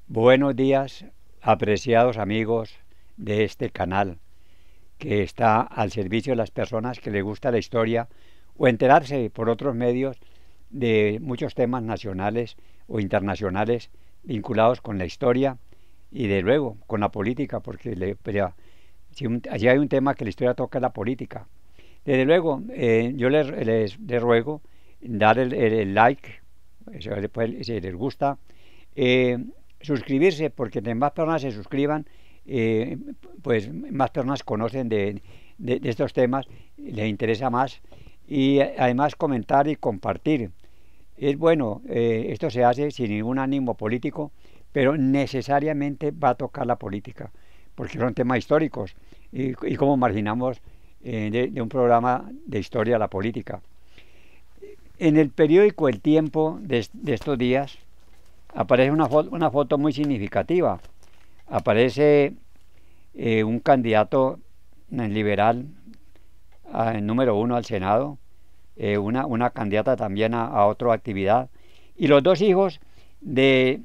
Buenos días, apreciados amigos de este canal que está al servicio de las personas que les gusta la historia o enterarse por otros medios de muchos temas nacionales o internacionales vinculados con la historia y de luego con la política, porque si hay un tema que la historia toca es la política. Desde luego, yo les ruego dar el like, si les gusta, eh, suscribirse, porque de más personas se suscriban, eh, pues más personas conocen de estos temas, les interesa más, y además comentar y compartir. Es bueno, esto se hace sin ningún ánimo político, pero necesariamente va a tocar la política, porque son temas históricos, y cómo marginamos de un programa de historia la política. En el periódico El Tiempo de estos días aparece una foto muy significativa. Aparece un candidato liberal número uno al Senado, una candidata también a otra actividad, y los dos hijos de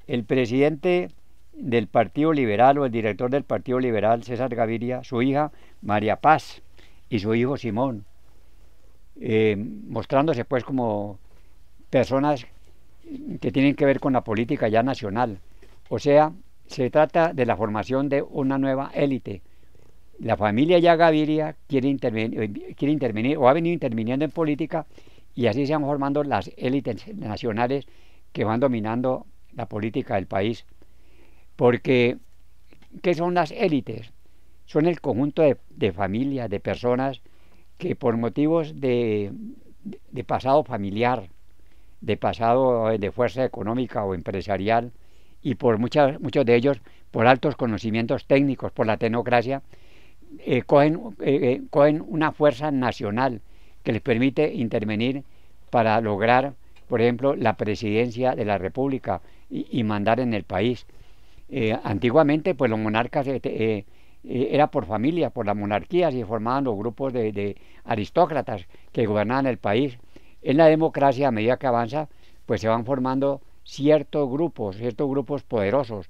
el presidente del Partido Liberal o el director del Partido Liberal, César Gaviria, su hija María Paz y su hijo Simón, mostrándose pues como personas que tienen que ver con la política ya nacional. O sea, se trata de la formación de una nueva élite. La familia ya Gaviria quiere intervenir o ha venido interviniendo en política, y así se van formando las élites nacionales que van dominando la política del país. Porque, ¿qué son las élites? Son el conjunto de familias, de personas que por motivos de pasado familiar, de pasado de fuerza económica o empresarial, y por muchos de ellos por altos conocimientos técnicos, por la tecnocracia, cogen una fuerza nacional que les permite intervenir para lograr, por ejemplo, la presidencia de la República y mandar en el país. Antiguamente, pues los monarcas era por familia, por la monarquía, se formaban los grupos de aristócratas que gobernaban el país. En la democracia, a medida que avanza, pues se van formando ciertos grupos poderosos.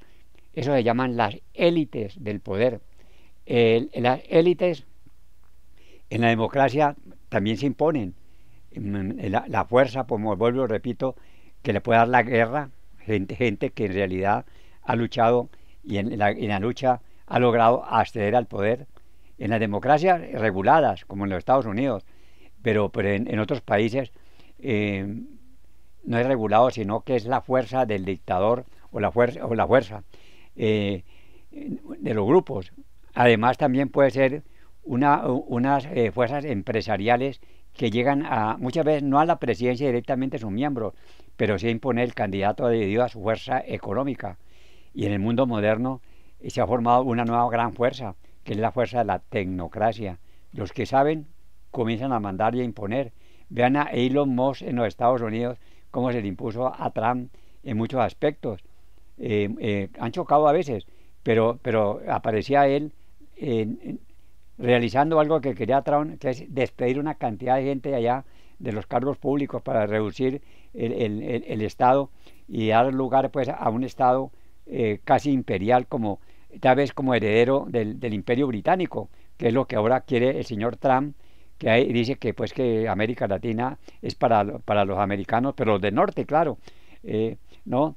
Eso se llaman las élites del poder. Las élites en la democracia también se imponen. La fuerza, como vuelvo y repito, que le puede dar la guerra, gente que en realidad ha luchado y en la lucha ha logrado acceder al poder. En las democracias reguladas, como en los Estados Unidos, pero en otros países no es regulado, sino que es la fuerza del dictador o la fuerza de los grupos. Además, también puede ser unas fuerzas empresariales que llegan muchas veces no a la presidencia directamente sus miembros, pero sí a imponer el candidato debido a su fuerza económica. Y en el mundo moderno se ha formado una nueva gran fuerza, que es la fuerza de la tecnocracia. Los que saben comienzan a mandar y a imponer. Vean a Elon Musk en los Estados Unidos, cómo se le impuso a Trump en muchos aspectos. Han chocado a veces, pero aparecía él realizando algo que quería Trump, que es despedir una cantidad de gente allá de los cargos públicos para reducir el Estado y dar lugar pues a un Estado casi imperial, como tal vez como heredero del Imperio Británico, que es lo que ahora quiere el señor Trump, que dice que pues que América Latina es para los americanos, pero los del norte, claro, no,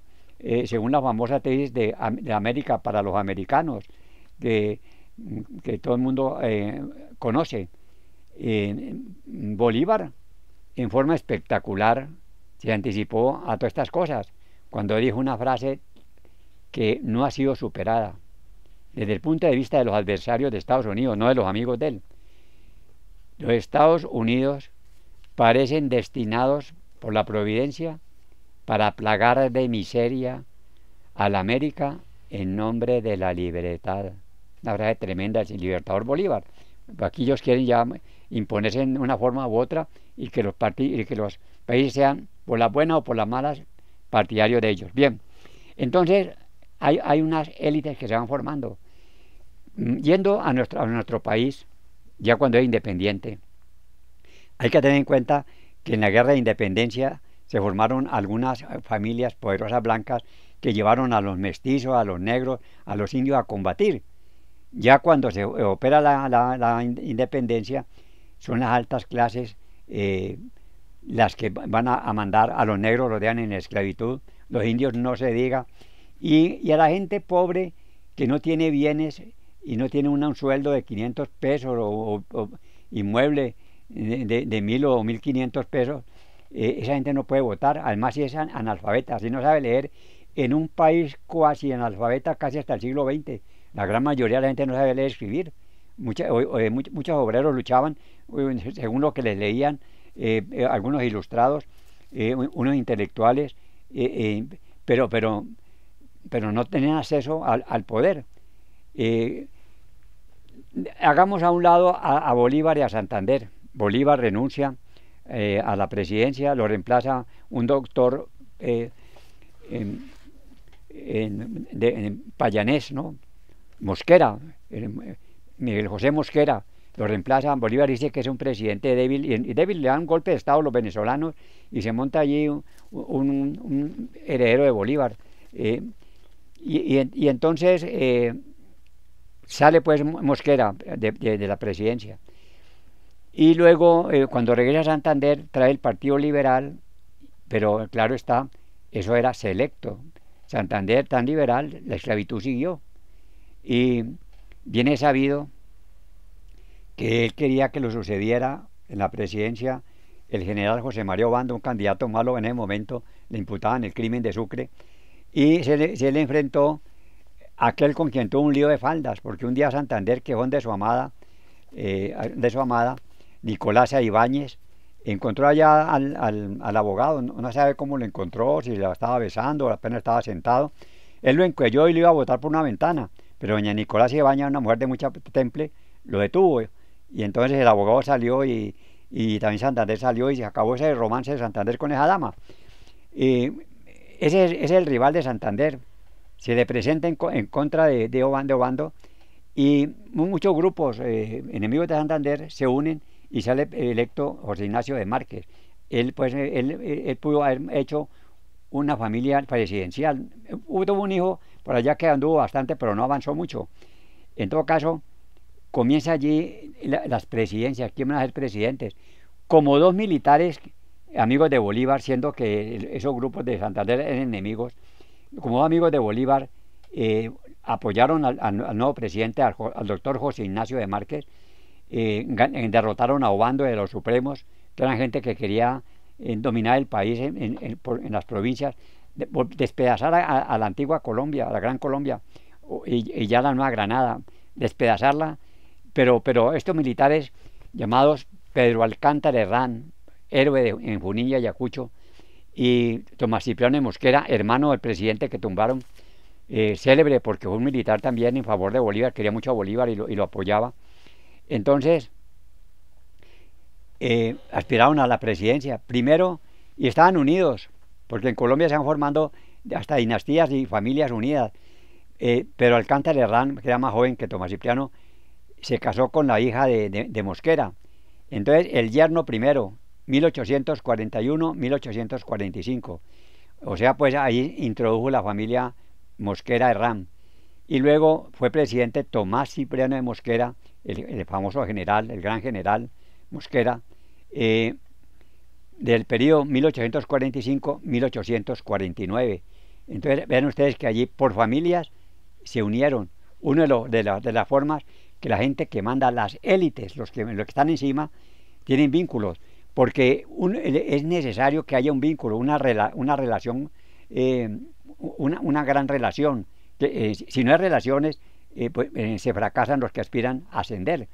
según la famosa tesis de América para los americanos, que, que todo el mundo conoce. Bolívar, en forma espectacular, se anticipó a todas estas cosas cuando dijo una frase que no ha sido superada desde el punto de vista de los adversarios de Estados Unidos, no de los amigos de él. Los Estados Unidos parecen destinados por la providencia para plagar de miseria a la América en nombre de la libertad. Una frase tremenda del libertador Bolívar. Aquí ellos quieren ya imponerse en una forma u otra y que los países sean, por las buenas o por las malas, partidarios de ellos. Bien, entonces hay unas élites que se van formando. Yendo a nuestro país, ya cuando es independiente, hay que tener en cuenta que en la guerra de independencia se formaron algunas familias poderosas blancas que llevaron a los mestizos, a los negros, a los indios a combatir. Ya cuando se opera la independencia, son las altas clases las que van a mandar a los negros, los dejan en esclavitud, los indios no se diga, y a la gente pobre que no tiene bienes y no tiene un sueldo de 500 pesos o inmueble de 1000 o 1500 pesos, esa gente no puede votar. Además, si es analfabeta, si no sabe leer, en un país cuasi analfabeta casi hasta el siglo XX, la gran mayoría de la gente no sabe leer y escribir. Muchos obreros luchaban según lo que les leían, algunos ilustrados, unos intelectuales, pero no tenían acceso al poder. Hagamos a un lado a Bolívar y a Santander. Bolívar renuncia a la presidencia, lo reemplaza un doctor payanés, ¿no? Mosquera, Miguel José Mosquera, lo reemplaza. Bolívar dice que es un presidente débil, y débil, le dan un golpe de estado a los venezolanos y se monta allí un heredero de Bolívar. Y entonces sale pues Mosquera de la presidencia. Y luego, cuando regresa a Santander, trae el Partido Liberal, pero claro está, eso era selecto. Santander, tan liberal, la esclavitud siguió. Y viene sabido que él quería que lo sucediera en la presidencia el general José María Obando, un candidato malo en ese momento, le imputaban el crimen de Sucre, y se le enfrentó a aquel con quien tuvo un lío de faldas, porque un día Santander quejó de su amada, Nicolás Ibáñez, encontró allá al abogado, no sabe cómo lo encontró, si la estaba besando o apenas estaba sentado. Él lo encuelló y lo iba a botar por una ventana, pero doña Nicolás Ibáñez, una mujer de mucha temple, lo detuvo. Y entonces el abogado salió y también Santander salió, y se acabó ese romance de Santander con esa dama. Ese es el rival de Santander. Se le presenta en contra de Obando, y muchos grupos enemigos de Santander se unen y sale electo José Ignacio de Márquez. Él pudo haber hecho una familia presidencial. Tuvo un hijo por allá que anduvo bastante, pero no avanzó mucho. En todo caso, comienza allí las presidencias. ¿Quién van a ser presidentes? Como dos militares amigos de Bolívar, siendo que esos grupos de Santander eran enemigos, como amigos de Bolívar, apoyaron al nuevo presidente, al doctor José Ignacio de Márquez. Derrotaron a Obando de los Supremos, que eran gente que quería dominar el país en las provincias, despedazar a la antigua Colombia, a la Gran Colombia, y ya la Nueva Granada, despedazarla. Pero estos militares, llamados Pedro Alcántara Herrán, héroe en Junín y Ayacucho, y Tomás Cipriano de Mosquera, hermano del presidente que tumbaron, célebre porque fue un militar también en favor de Bolívar, quería mucho a Bolívar y lo apoyaba. Entonces, aspiraron a la presidencia primero, y estaban unidos, porque en Colombia se han formando hasta dinastías y familias unidas. Pero Alcántara Herrán, que era más joven que Tomás Cipriano, se casó con la hija de Mosquera. Entonces, el yerno primero, 1841-1845. O sea, pues ahí introdujo la familia Mosquera Herrán. Y luego fue presidente Tomás Cipriano de Mosquera, el famoso general, el gran general Mosquera, del periodo 1845-1849. Entonces, vean ustedes que allí por familias se unieron. Una de las formas que la gente que manda, las élites, los que están encima, tienen vínculos, porque es necesario que haya un vínculo, una relación, una gran relación. Si no hay relaciones, se fracasan los que aspiran a ascender,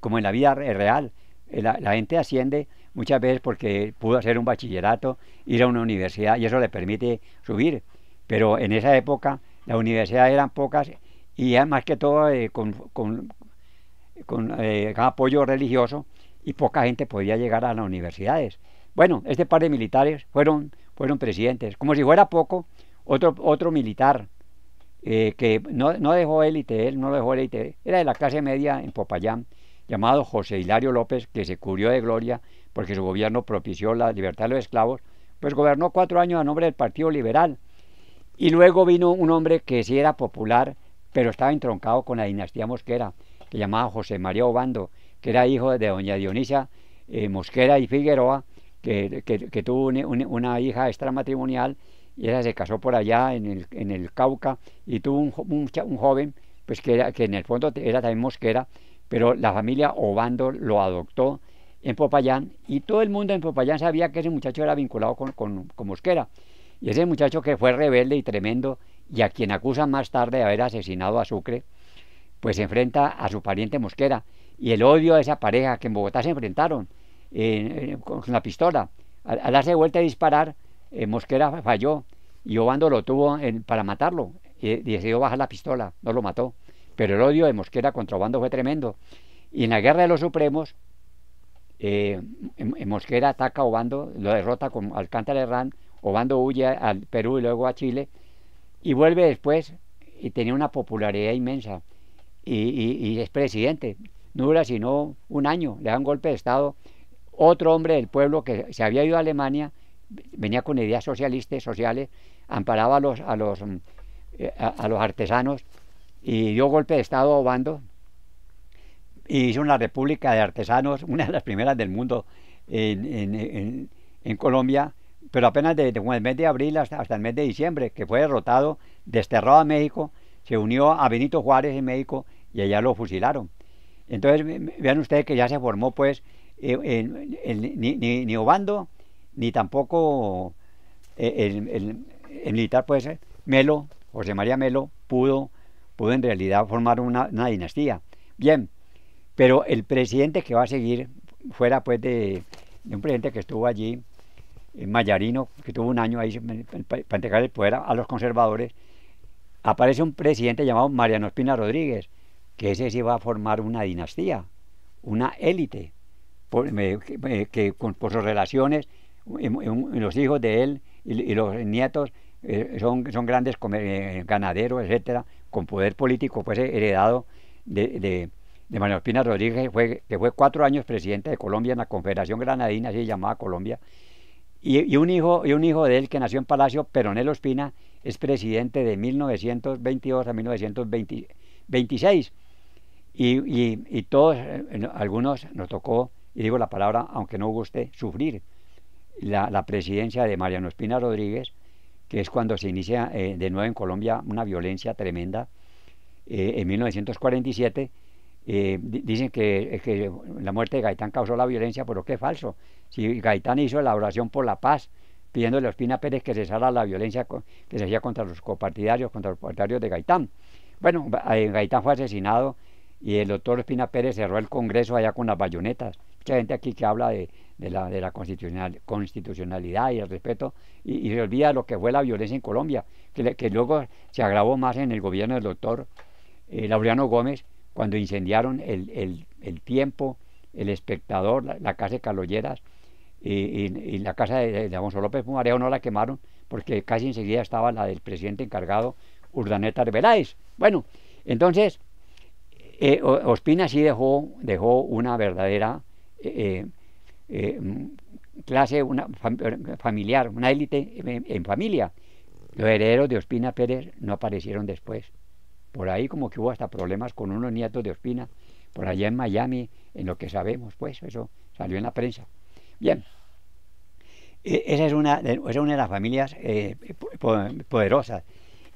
como en la vida real. La gente asciende muchas veces porque pudo hacer un bachillerato, ir a una universidad, y eso le permite subir. Pero en esa época las universidades eran pocas, y más que todo con apoyo religioso, y poca gente podía llegar a las universidades. Bueno, este par de militares fueron presidentes. Como si fuera poco, otro militar que no dejó élite, era de la clase media en Popayán, llamado José Hilario López, que se cubrió de gloria porque su gobierno propició la libertad de los esclavos, pues gobernó 4 años a nombre del Partido Liberal. Y luego vino un hombre que sí era popular, pero estaba entroncado con la dinastía Mosquera, que llamaba José María Obando, que era hijo de doña Dionisia Mosquera y Figueroa, que tuvo una hija extramatrimonial, y ella se casó por allá en el Cauca, y tuvo un joven, pues que en el fondo era también Mosquera, pero la familia Obando lo adoptó en Popayán, y todo el mundo en Popayán sabía que ese muchacho era vinculado con Mosquera. Y ese muchacho que fue rebelde y tremendo, y a quien acusan más tarde de haber asesinado a Sucre, pues se enfrenta a su pariente Mosquera. Y el odio de esa pareja, que en Bogotá se enfrentaron con la pistola, al darse vuelta a disparar, Mosquera falló, y Obando lo tuvo para matarlo, y decidió bajar la pistola, no lo mató. Pero el odio de Mosquera contra Obando fue tremendo. Y en la Guerra de los Supremos, Mosquera ataca a Obando, lo derrota con Alcántara Herrán. Obando huye al Perú y luego a Chile, y vuelve después, y tenía una popularidad inmensa, y es presidente. No dura sino un año, le dan golpe de Estado. Otro hombre del pueblo que se había ido a Alemania, venía con ideas sociales, amparaba a los artesanos, y dio golpe de Estado a Obando, y hizo una república de artesanos, una de las primeras del mundo en Colombia, pero apenas desde el mes de abril hasta el mes de diciembre, que fue derrotado, desterrado a México, se unió a Benito Juárez en México, y allá lo fusilaron. Entonces vean ustedes que ya se formó pues ni Obando, ni tampoco el militar pues Melo, José María Melo, pudo en realidad formar una dinastía. Bien, pero el presidente que va a seguir, fuera pues de un presidente que estuvo allí, Mayarino, que tuvo un año ahí para entregar el poder a los conservadores, aparece un presidente llamado Mariano Ospina Rodríguez, que ese sí va a formar una dinastía, una élite, por sus relaciones, los hijos de él y los nietos son grandes ganaderos, etcétera, con poder político pues heredado de Mariano Ospina Rodríguez, que fue 4 años presidente de Colombia en la Confederación Granadina, así se llamaba Colombia. Y un hijo de él que nació en Palacio, Peronel Ospina, es presidente de 1922 a 1926. Y todos, algunos nos tocó, y digo la palabra aunque no guste, sufrir la presidencia de Mariano Ospina Rodríguez, que es cuando se inicia de nuevo en Colombia una violencia tremenda, en 1947. Dicen que la muerte de Gaitán causó la violencia, pero qué falso. Si Gaitán hizo la oración por la paz, pidiéndole a Ospina Pérez que cesara la violencia que se hacía contra los copartidarios, contra los partidarios de Gaitán. Bueno, Gaitán fue asesinado, y el doctor Ospina Pérez cerró el Congreso allá con las bayonetas. Mucha gente aquí que habla de la constitucionalidad y el respeto, y se olvida lo que fue la violencia en Colombia, que luego se agravó más en el gobierno del doctor Laureano Gómez, cuando incendiaron el Tiempo, el Espectador, la casa de Carlos y la casa de Alfonso López Pumarejo. No la quemaron porque casi enseguida estaba la del presidente encargado, Urdaneta Arbeláez. Bueno, entonces Ospina sí dejó una verdadera clase familiar, una élite en familia. Los herederos de Ospina Pérez no aparecieron después. Por ahí como que hubo hasta problemas con unos nietos de Ospina, por allá en Miami, en lo que sabemos, pues eso salió en la prensa. Bien, esa es una de las familias poderosas.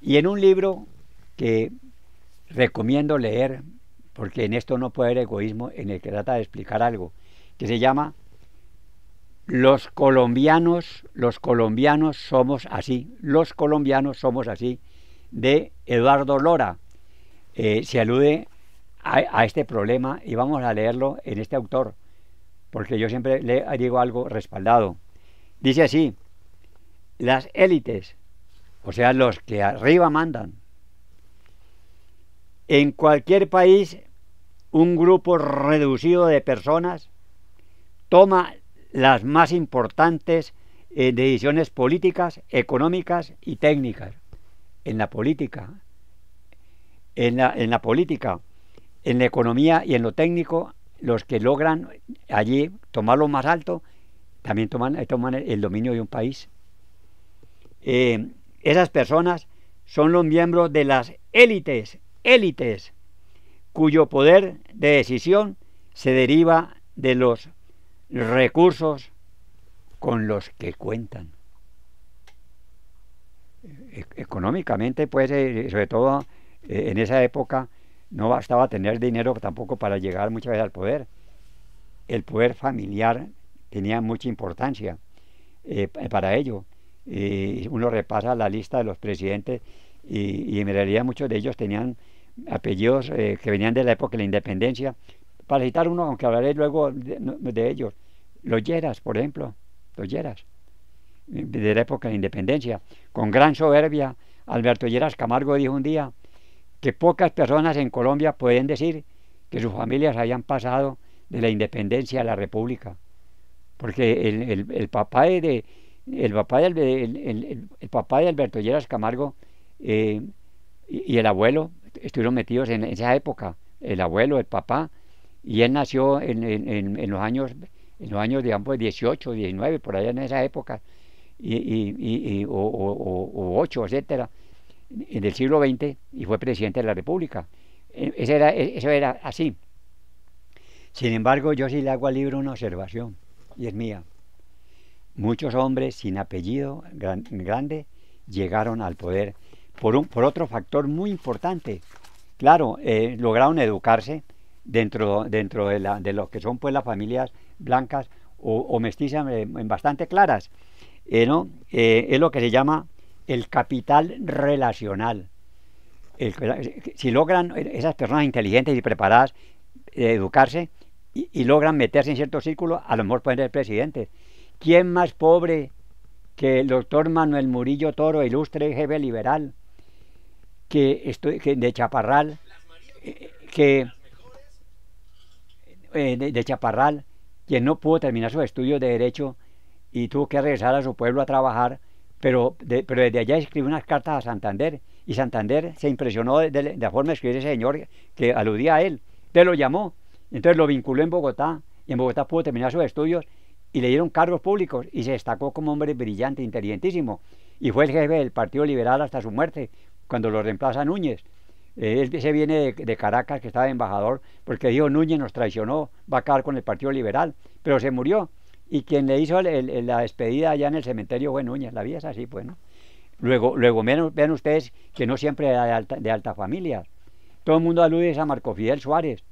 Y en un libro que recomiendo leer, porque en esto no puede haber egoísmo, en el que trata de explicar algo, que se llama los colombianos somos así, de Eduardo Lora. Se alude a este problema, y vamos a leerlo en este autor, porque yo siempre le digo algo respaldado. Dice así: las élites, o sea, los que arriba mandan, en cualquier país, un grupo reducido de personas toma las más importantes decisiones políticas, económicas y técnicas. En la política, en la economía y en lo técnico, los que logran allí tomar lo más alto, también toman el dominio de un país. esas personas son los miembros de las élites, cuyo poder de decisión se deriva de los recursos con los que cuentan. Económicamente, pues, sobre todo en esa época, no bastaba tener dinero tampoco para llegar muchas veces al poder. El poder familiar tenía mucha importancia para ello. Uno repasa la lista de los presidentes y en realidad muchos de ellos tenían apellidos que venían de la época de la independencia. Para citar uno, aunque hablaré luego de ellos, los Lleras, por ejemplo, los Lleras, de la época de la independencia. Con gran soberbia, Alberto Lleras Camargo dijo un día que pocas personas en Colombia pueden decir que sus familias hayan pasado de la independencia a la república, porque el papá de Alberto Lleras Camargo y el abuelo estuvieron metidos en esa época, el abuelo, el papá, y él nació en los años digamos 18, 19, por allá en esa época, o 8, etcétera, del siglo XX, y fue presidente de la República. Eso era así. Sin embargo, yo sí le hago al libro una observación, y es mía. Muchos hombres sin apellido grande llegaron al poder por otro factor muy importante. Claro, lograron educarse dentro de lo que son pues las familias blancas o mestizas bastante claras. ¿No? Es lo que se llama el capital relacional. Si logran esas personas inteligentes y preparadas educarse y logran meterse en cierto círculo, a lo mejor pueden ser presidentes. ¿Quién más pobre que el doctor Manuel Murillo Toro, ilustre jefe liberal, que de Chaparral, de Chaparral, quien no pudo terminar sus estudios de Derecho y tuvo que regresar a su pueblo a trabajar, pero desde allá escribió unas cartas a Santander, y Santander se impresionó de la forma de escribir ese señor que aludía a él, entonces lo llamó, entonces lo vinculó en Bogotá, y en Bogotá pudo terminar sus estudios, y le dieron cargos públicos, y se destacó como hombre brillante, inteligentísimo, y fue el jefe del Partido Liberal hasta su muerte, cuando lo reemplaza Núñez. Él se viene de Caracas, que estaba de embajador, porque dijo: Núñez nos traicionó, va a acabar con el Partido Liberal, pero se murió, y quien le hizo la despedida allá en el cementerio fue Núñez. La vida es así, pues, ¿no? Luego vean ustedes que no siempre era de alta familia. Todo el mundo alude a Marco Fidel Suárez,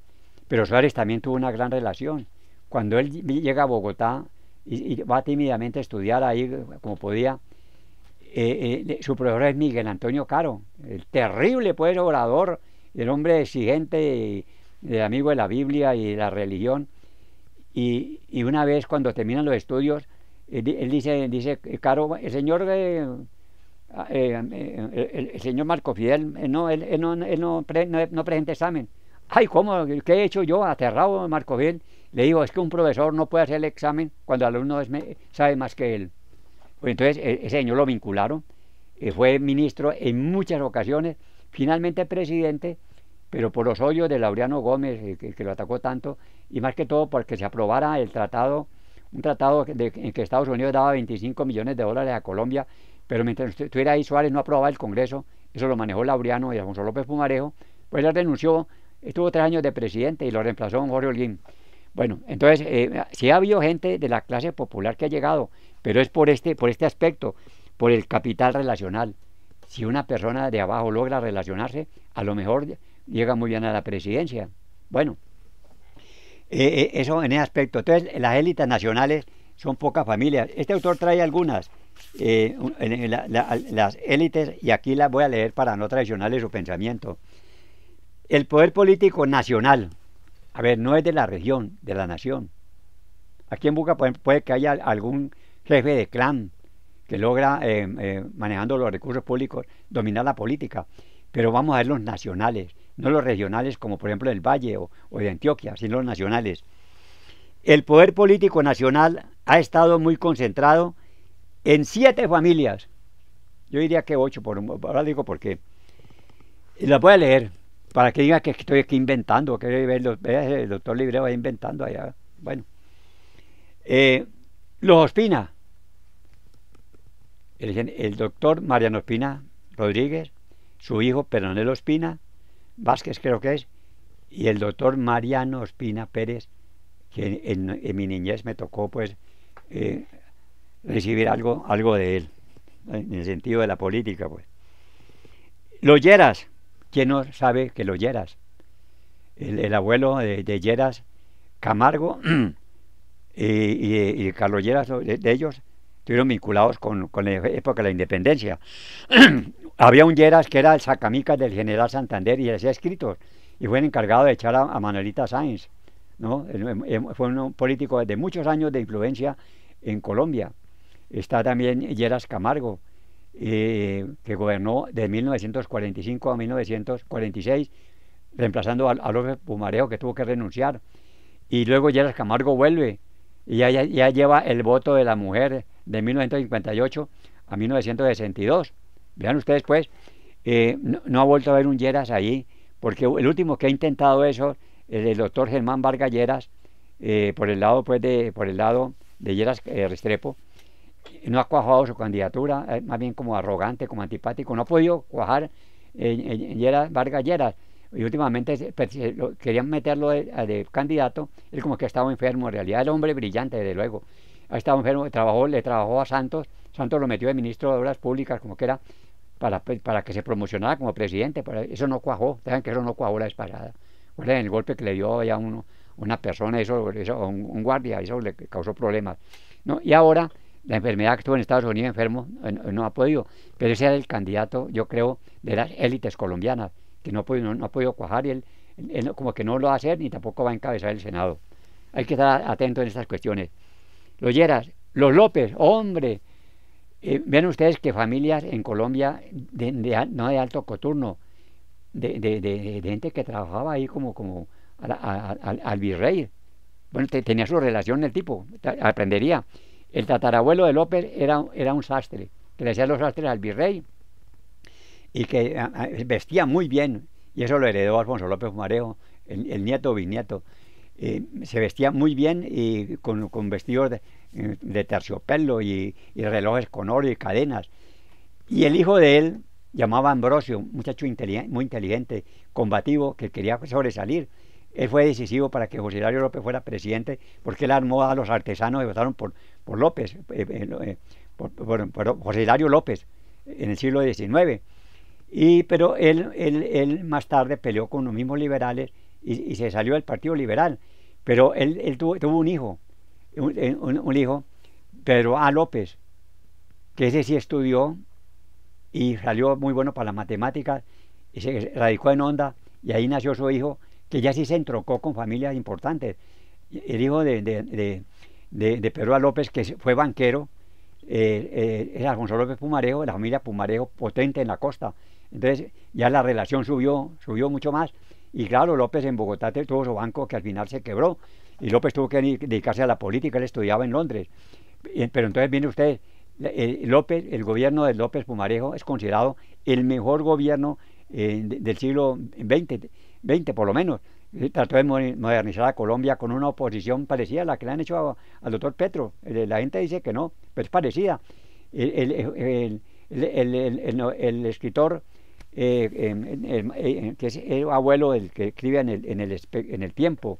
pero Suárez también tuvo una gran relación. Cuando él llega a Bogotá y va tímidamente a estudiar ahí como podía, su profesor es Miguel Antonio Caro, el terrible pues orador, el hombre exigente, el amigo de la Biblia y de la religión. Y una vez cuando terminan los estudios, él dice Caro, el señor Marco Fidel no presenta examen. Ay, ¿cómo? ¿Qué he hecho yo? Aterrado, Marco Fidel. Le digo: es que un profesor no puede hacer el examen cuando el alumno sabe más que él. Pues entonces ese señor lo vincularon, fue ministro en muchas ocasiones, finalmente presidente, pero por los hoyos de Laureano Gómez, que lo atacó tanto, y más que todo porque se aprobara un tratado en que Estados Unidos daba 25 millones de dólares a Colombia, pero mientras estuviera ahí Suárez no aprobaba el Congreso, eso lo manejó Laureano y Alfonso López Pumarejo, pues él renunció, estuvo 3 años de presidente y lo reemplazó don Jorge Holguín. Bueno, entonces sí ha habido gente de la clase popular que ha llegado, pero es por este aspecto, por el capital relacional. Si una persona de abajo logra relacionarse, a lo mejor llega muy bien a la presidencia. Bueno, eso en ese aspecto. Entonces, las élites nacionales son pocas familias. Este autor trae algunas, las élites, y aquí las voy a leer para no traicionarle su pensamiento. El poder político nacional, a ver, no es de la región, de la nación. Aquí en Buga puede que haya algún jefe de clan que logra, manejando los recursos públicos, dominar la política. Pero vamos a ver los nacionales, no los regionales como por ejemplo del Valle o de Antioquia, sino los nacionales. El poder político nacional ha estado muy concentrado en 7 familias. Yo diría que 8, ahora digo por qué. Las voy a leer para que diga que estoy aquí inventando, que el doctor Libreo va inventando allá. Bueno, los Ospina, el doctor Mariano Espina Rodríguez, su hijo Pernonelo Espina Vázquez creo que es, y el doctor Mariano Espina Pérez, que en mi niñez me tocó pues eh, recibir algo de él, en el sentido de la política pues. Los Lleras, ¿quién no sabe que los Lleras? El abuelo de Lleras Camargo y Carlos Lleras, de ellos, estuvieron vinculados con la época de la independencia. Había un Lleras que era el sacamicas del general Santander y hacía escritos, y fue el encargado de echar a Manuelita Sáenz, ¿no? Fue un político de muchos años de influencia en Colombia. Está también Lleras Camargo, que gobernó de 1945 a 1946, reemplazando a López Pumarejo, que tuvo que renunciar. Y luego Lleras Camargo vuelve y ya lleva el voto de la mujer de 1958 a 1962. Vean ustedes pues, no ha vuelto a haber un Lleras ahí, porque el último que ha intentado eso es el doctor Germán Vargas Lleras, por el lado de Lleras Restrepo. No ha cuajado su candidatura, más bien como arrogante, como antipático, no ha podido cuajar en Vargas Lleras, y últimamente querían meterlo de candidato. Él como que estaba enfermo, en realidad era un hombre brillante, desde luego, ha estado enfermo, le trabajó a Santos lo metió de ministro de Obras Públicas, como que era, para que se promocionara como presidente, pero eso no cuajó, saben que eso no cuajó la vez pasada. Recuerden el golpe que le dio a una persona, un guardia, eso le causó problemas, ¿no? Y ahora la enfermedad que estuvo en Estados Unidos enfermo, no ha podido, pero ese era el candidato, yo creo, de las élites colombianas, que no ha podido cuajar, y él como que no lo va a hacer ni tampoco va a encabezar el Senado. Hay que estar atento en estas cuestiones. Los Lleras, los López, hombre, ven ustedes que familias en Colombia, no de alto coturno, de gente que trabajaba ahí como al virrey. Bueno, tenía su relación el tipo, aprendería. El tatarabuelo de López era un sastre, que le hacía los sastres al virrey y que vestía muy bien, y eso lo heredó Alfonso López Pumarejo, el nieto o bisnieto. Se vestía muy bien y con vestidos de terciopelo y relojes con oro y cadenas. Y el hijo de él, llamaba Ambrosio, un muchacho muy inteligente, combativo, que quería sobresalir. Él fue decisivo para que José Hilario López fuera presidente, porque él armó a los artesanos que votaron por López, por José Hilario López, en el siglo XIX. Pero él más tarde peleó con los mismos liberales y se salió del Partido Liberal. Pero él tuvo un hijo, un hijo, Pedro A. López, que ese sí estudió y salió muy bueno para las matemáticas, y se radicó en Honda, y ahí nació su hijo, que ya sí se entrocó con familias importantes. El hijo de Pedro A. López, que fue banquero, es Alfonso López Pumarejo, de la familia Pumarejo, potente en la costa. Entonces ya la relación subió mucho más. Y claro, López en Bogotá tuvo su banco que al final se quebró, y López tuvo que dedicarse a la política. Él estudiaba en Londres. Pero entonces viene usted, el gobierno de López Pumarejo es considerado el mejor gobierno del siglo XX por lo menos. Trató de modernizar a Colombia con una oposición parecida a la que le han hecho al doctor Petro. La gente dice que no, pero es parecida. El escritor, que es el abuelo del que escribe en el Tiempo,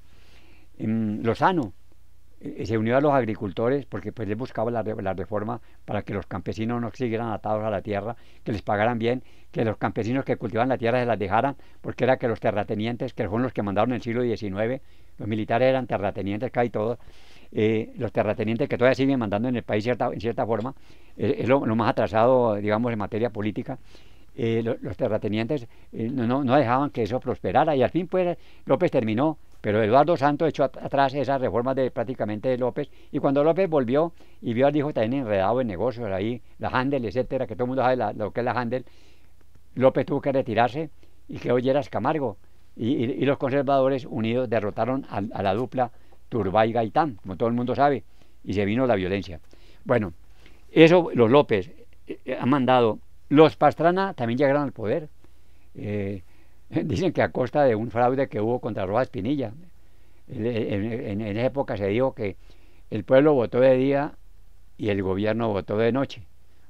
Lozano, se unió a los agricultores porque pues él buscaba la reforma para que los campesinos no siguieran atados a la tierra, que les pagaran bien, que los campesinos que cultivaban la tierra se las dejaran, porque era que los terratenientes, que fueron los que mandaron en el siglo XIX, los militares eran terratenientes casi todos, los terratenientes que todavía siguen mandando en el país en cierta forma, es lo más atrasado, digamos, en materia política. Los terratenientes no dejaban que eso prosperara, y al fin pues López terminó, pero Eduardo Santos echó atrás esas reformas prácticamente de López, y cuando López volvió y vio al hijo también enredado en negocios ahí, la Handel, etcétera, que todo el mundo sabe lo que es la Handel, López tuvo que retirarse y quedó Lleras Camargo, y los conservadores unidos derrotaron a la dupla Turbay Gaitán, como todo el mundo sabe, y se vino la violencia. Bueno, eso los López han mandado. Los Pastrana también llegaron al poder. Dicen que a costa de un fraude que hubo contra Rojas Pinilla. En esa época se dijo que el pueblo votó de día y el gobierno votó de noche.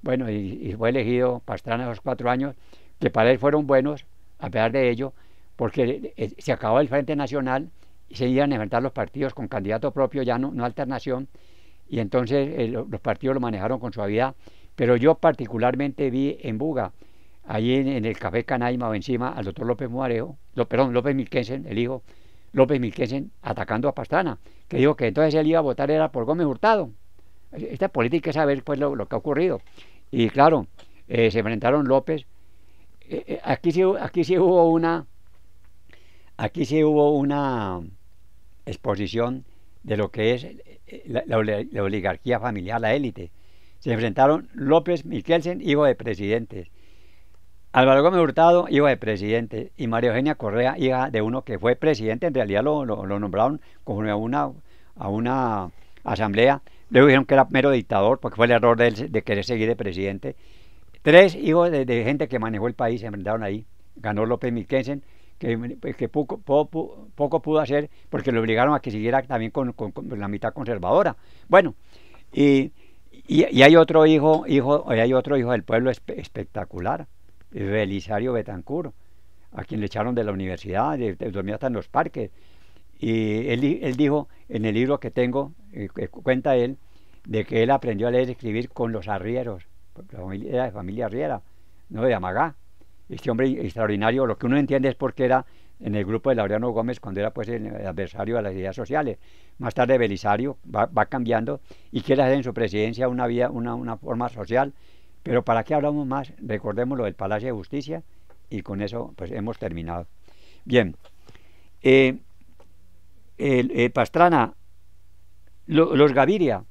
Bueno, y fue elegido Pastrana esos 4 años, que para él fueron buenos, a pesar de ello, porque se acabó el Frente Nacional y se iban a enfrentar los partidos con candidato propio, ya no, no alternación, y entonces los partidos lo manejaron con suavidad. Pero yo particularmente vi en Buga, allí en el Café Canaima o encima, al doctor López Muarejo, perdón, López Milquensen, el hijo López Milquensen, atacando a Pastrana, que dijo que entonces él iba a votar era por Gómez Hurtado. Esta política es saber pues lo que ha ocurrido. Y claro, se enfrentaron López. Aquí sí hubo una exposición de lo que es la oligarquía familiar, la élite. Se enfrentaron López Miquelsen, hijo de presidentes, Álvaro Gómez Hurtado, hijo de presidente, y María Eugenia Correa, hija de uno que fue presidente. En realidad lo nombraron conforme a una asamblea. Luego dijeron que era mero dictador, porque fue el error de querer seguir de presidente. Tres hijos de gente que manejó el país se enfrentaron ahí. Ganó López Miquelsen, que poco pudo hacer, porque lo obligaron a que siguiera también con la mitad conservadora. Bueno, y, y hay otro hijo del pueblo espectacular, Belisario Betancur, a quien le echaron de la universidad, dormía hasta en los parques. Y él dijo en el libro que tengo, que cuenta él, de que él aprendió a leer y escribir con los arrieros, porque la familia era de familia arriera, no de Amagá. Este hombre extraordinario, lo que uno entiende es porque era en el grupo de Laureano Gómez, cuando era pues el adversario de las ideas sociales. Más tarde Belisario va cambiando y quiere hacer en su presidencia una vida, una forma social. Pero ¿para qué hablamos más? Recordemos lo del Palacio de Justicia y con eso pues hemos terminado. Bien, Pastrana, los Gaviria,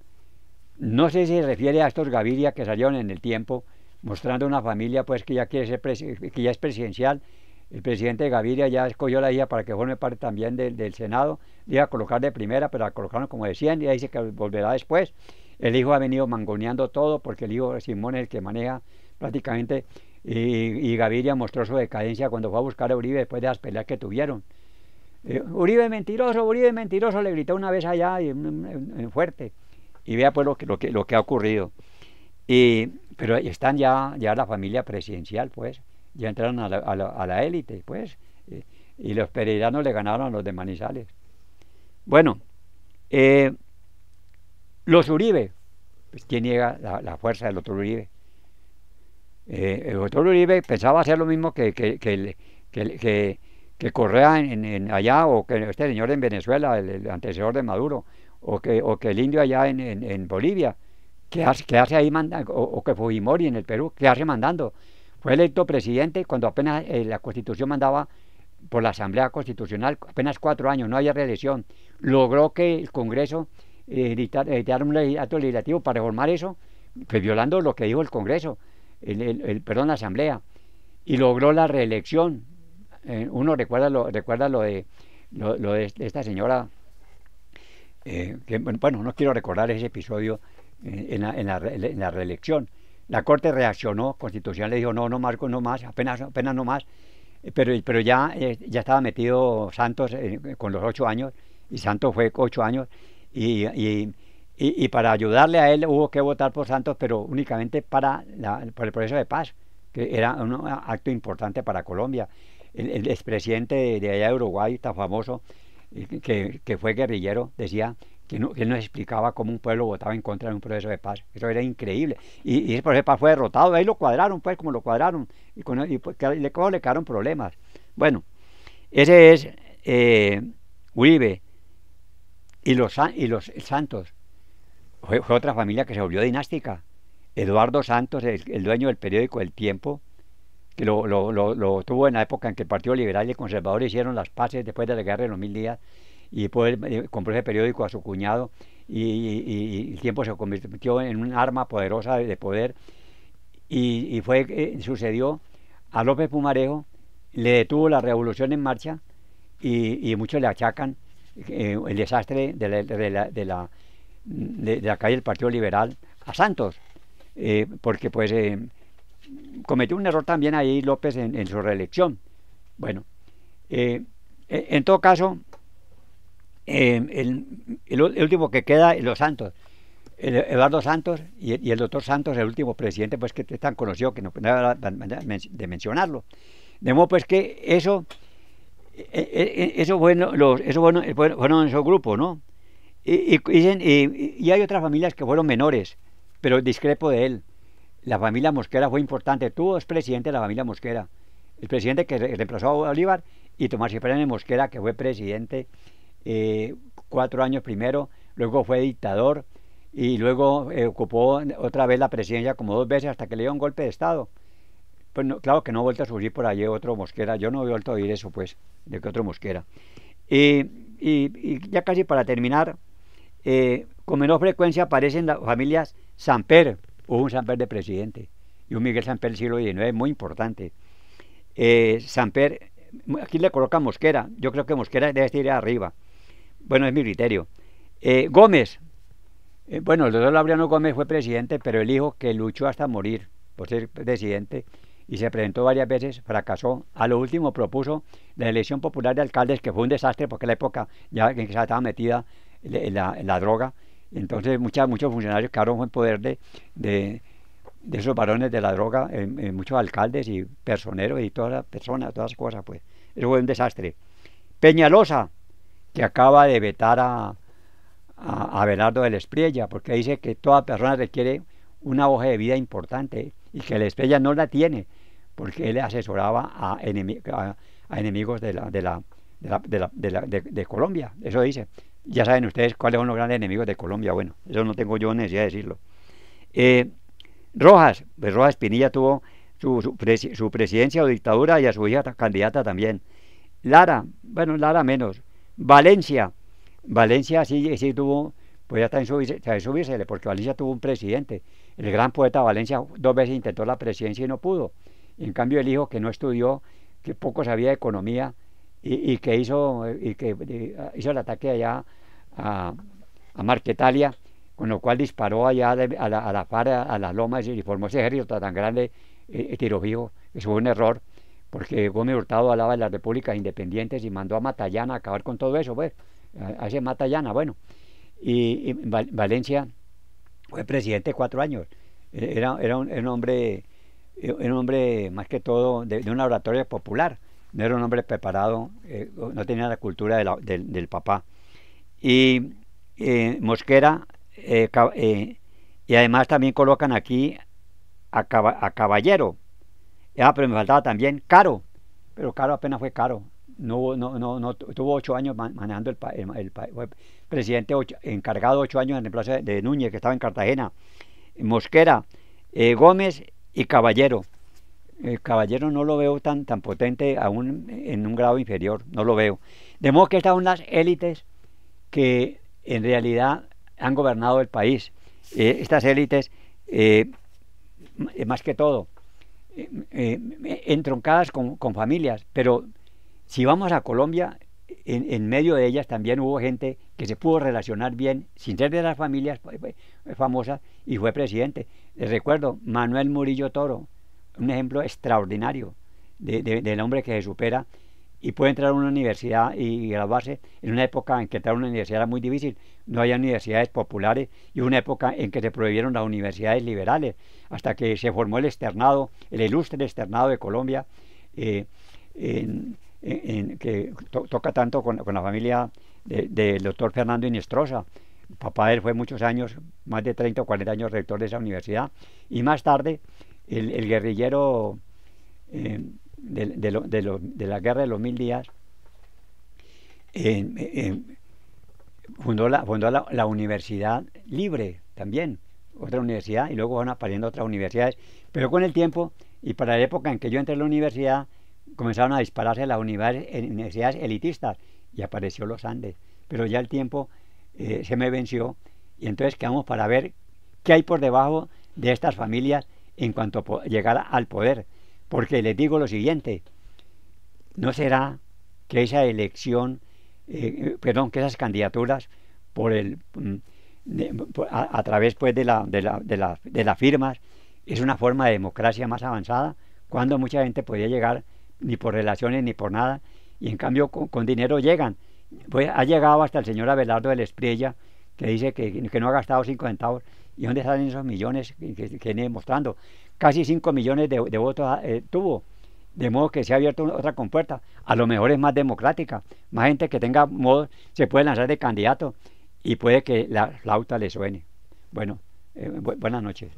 no sé si se refiere a estos Gaviria que salieron en el tiempo mostrando una familia pues que ya quiere ser que ya es presidencial. El presidente Gaviria ya escogió a la hija para que forme parte también del Senado. Le iba a colocar de primera, pero la colocaron como de 100 y dice que volverá después. El hijo ha venido mangoneando todo porque el hijo Simón es el que maneja prácticamente, y Gaviria mostró su decadencia cuando fue a buscar a Uribe después de las peleas que tuvieron. Uribe mentiroso, le gritó una vez allá fuerte. Y vea pues lo que ha ocurrido. Pero están ya la familia presidencial, pues, ya entraron a la élite, pues, y los pereiranos le ganaron a los de Manizales. Bueno, los Uribe, pues, ¿quién niega la fuerza del otro Uribe? El doctor Uribe pensaba hacer lo mismo que Correa allá, o que este señor en Venezuela, el antecesor de Maduro, o que el indio allá en Bolivia, que hace ahí mandando, o que Fujimori en el Perú, que hace mandando. Fue electo presidente cuando apenas la Constitución mandaba por la Asamblea Constitucional, apenas 4 años, no había reelección. Logró que el Congreso editara un acto legislativo para reformar eso, pues violando lo que dijo el Congreso, perdón, la Asamblea, y logró la reelección. Uno recuerda lo de esta señora, que, bueno, no quiero recordar ese episodio en la reelección. La Corte reaccionó constitucional, le dijo no más, no más, apenas no más, pero ya estaba metido Santos con los 8 años, y Santos fue 8 años, y para ayudarle a él hubo que votar por Santos, pero únicamente por el proceso de paz, que era un acto importante para Colombia. El expresidente de allá de Uruguay, tan famoso, que fue guerrillero, decía que él no explicaba cómo un pueblo votaba en contra de un proceso de paz. Eso era increíble. Y ese proceso de paz fue derrotado. Ahí lo cuadraron, pues, como lo cuadraron. Y pues, le quedaron problemas. Bueno, ese es Uribe. Y los Santos. Fue otra familia que se volvió dinástica. Eduardo Santos, el dueño del periódico El Tiempo, que lo tuvo en la época en que el Partido Liberal y el Conservador hicieron las paces después de la guerra de los 1000 días, y después compró ese periódico a su cuñado, y el Tiempo se convirtió en un arma poderosa de poder, y sucedió a López Pumarejo, le detuvo la revolución en marcha, y muchos le achacan el desastre de la caída del Partido Liberal a Santos, porque pues cometió un error también ahí López en su reelección. Bueno, en todo caso, el último que queda, Los Santos. Eduardo Santos y el doctor Santos, el último presidente pues que es tan conocido que no puedo de mencionarlo. De modo pues que eso bueno, fueron esos grupos, ¿no? Y hay otras familias que fueron menores, pero discrepo de él. La familia Mosquera fue importante. Tuvo dos presidentes de la familia Mosquera. El presidente que reemplazó a Bolívar y Tomás Cipriano Mosquera, que fue presidente 4 años primero, luego fue dictador y luego ocupó otra vez la presidencia como 2 veces hasta que le dio un golpe de Estado. Pues no, claro que no ha vuelto a surgir por allí otro Mosquera. Yo no he vuelto a oír eso, pues, de que otro Mosquera. Y ya casi para terminar, con menor frecuencia aparecen las familias Samper. Hubo un Samper de presidente y un Miguel Samper del siglo XIX, muy importante. Samper, aquí le colocan Mosquera. Yo creo que Mosquera debe estar arriba. Bueno, es mi criterio. Gómez. Bueno, el doctor Laureano Gómez fue presidente, pero el hijo que luchó hasta morir por ser presidente y se presentó varias veces, fracasó. A lo último propuso la elección popular de alcaldes, que fue un desastre porque en la época ya en que estaba metida la droga. Entonces muchos funcionarios quedaron en poder de esos varones de la droga, muchos alcaldes y personeros y todas las personas, todas las cosas, pues. Eso fue un desastre. Peñalosa, que acaba de vetar a Abelardo del Espriella, porque dice que toda persona requiere una hoja de vida importante y que el Espriella no la tiene, porque él asesoraba a enemigos de Colombia. Eso dice. Ya saben ustedes cuáles son los grandes enemigos de Colombia. Bueno, eso no tengo yo necesidad de decirlo. Rojas, pues Rojas Pinilla tuvo su presidencia o dictadura y a su hija candidata también. Lara, bueno, Lara menos. Valencia sí tuvo, pues ya está en subírsele, porque Valencia tuvo un presidente. El gran poeta Valencia 2 veces intentó la presidencia y no pudo. Y en cambio el hijo, que no estudió, que poco sabía de economía y que hizo el ataque allá a Marquetalia, con lo cual disparó allá a la FARC, a las lomas, y formó ese ejército tan grande, tiro fijo. Eso fue un error, porque Gómez Hurtado hablaba de las repúblicas independientes y mandó a Matallana a acabar con todo eso, pues, a ese Matallana, bueno. Y Valencia fue presidente 4 años. Era un hombre más que todo de una oratoria popular. No era un hombre preparado, no tenía la cultura del papá. Y Mosquera, y además también colocan aquí a Caballero. Pero me faltaba también Caro, pero Caro apenas fue Caro. No tuvo 8 años manejando el país. Fue presidente encargado 8 años en reemplazo de Núñez, que estaba en Cartagena. Mosquera, Gómez y Caballero. Caballero no lo veo tan potente aún en un grado inferior, no lo veo. De modo que estas son las élites que en realidad han gobernado el país. Estas élites, más que todo, entroncadas con familias, pero si vamos a Colombia, en medio de ellas también hubo gente que se pudo relacionar bien, sin ser de las familias famosas, y fue presidente. Les recuerdo, Manuel Murillo Toro, un ejemplo extraordinario del hombre que se supera y puede entrar a una universidad y graduarse en una época en que entrar a una universidad era muy difícil. No había universidades populares y una época en que se prohibieron las universidades liberales, hasta que se formó el externado, el ilustre externado de Colombia, que toca tanto con la familia del doctor Fernando Inestrosa. El papá de él fue muchos años, más de 30 o 40 años rector de esa universidad, y más tarde el guerrillero de la guerra de los 1000 días fundó la Universidad Libre también, otra universidad, y luego van apareciendo otras universidades, pero con el tiempo y para la época en que yo entré en la universidad comenzaron a dispararse las universidades elitistas y apareció los Andes, pero ya el tiempo se me venció y entonces quedamos para ver qué hay por debajo de estas familias en cuanto a llegar al poder, porque les digo lo siguiente: ¿no será que esa elección, que esas candidaturas a través pues de las firmas es una forma de democracia más avanzada, cuando mucha gente podía llegar ni por relaciones ni por nada, y en cambio con dinero llegan? Pues ha llegado hasta el señor Abelardo del Espriella, que dice que no ha gastado 5 centavos. ¿Y dónde salen esos millones que viene mostrando? Casi 5 millones de votos tuvo. De modo que se ha abierto otra compuerta. A lo mejor es más democrática. Más gente que tenga modo se puede lanzar de candidato y puede que la flauta le suene. Bueno, buenas noches.